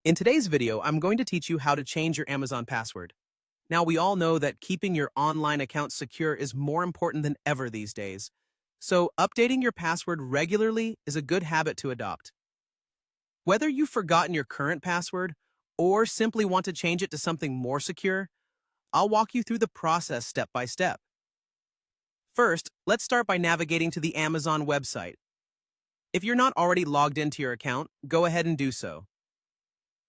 In today's video, I'm going to teach you how to change your Amazon password. Now, we all know that keeping your online account secure is more important than ever these days. So, updating your password regularly is a good habit to adopt. Whether you've forgotten your current password or simply want to change it to something more secure, I'll walk you through the process step by step. First, let's start by navigating to the Amazon website. If you're not already logged into your account, go ahead and do so.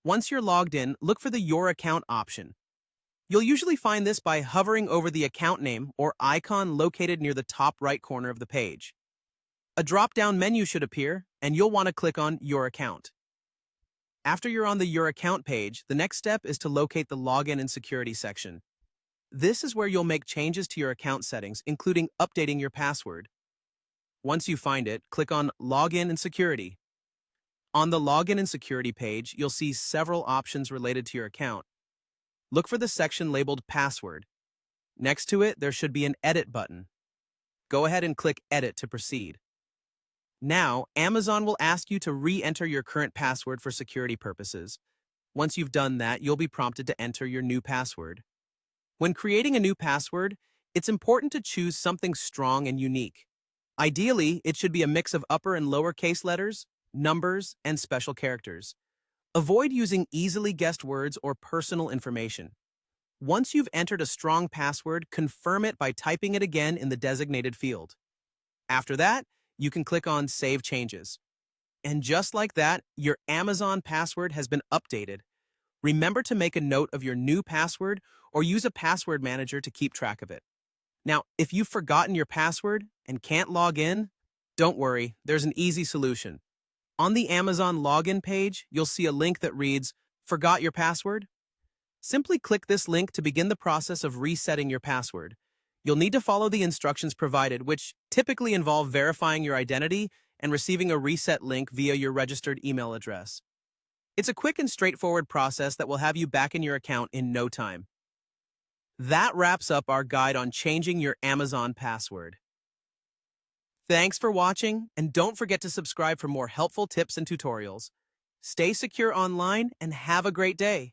Once you're logged in, look for the Your Account option. You'll usually find this by hovering over the account name or icon located near the top right corner of the page. A drop-down menu should appear, and you'll want to click on Your Account. After you're on the Your Account page, the next step is to locate the Login and Security section. This is where you'll make changes to your account settings, including updating your password. Once you find it, click on Login and Security. On the Login and Security page, you'll see several options related to your account. Look for the section labeled Password. Next to it, there should be an Edit button. Go ahead and click Edit to proceed. Now, Amazon will ask you to re-enter your current password for security purposes. Once you've done that, you'll be prompted to enter your new password. When creating a new password, it's important to choose something strong and unique. Ideally, it should be a mix of upper and lowercase letters, numbers, and special characters. Avoid using easily guessed words or personal information. Once you've entered a strong password, confirm it by typing it again in the designated field. After that, you can click on Save Changes. And just like that, your Amazon password has been updated. Remember to make a note of your new password or use a password manager to keep track of it. Now, if you've forgotten your password and can't log in, don't worry, there's an easy solution. On the Amazon login page, you'll see a link that reads, "Forgot your password?" Simply click this link to begin the process of resetting your password. You'll need to follow the instructions provided, which typically involve verifying your identity and receiving a reset link via your registered email address. It's a quick and straightforward process that will have you back in your account in no time. That wraps up our guide on changing your Amazon password. Thanks for watching, and don't forget to subscribe for more helpful tips and tutorials. Stay secure online and have a great day.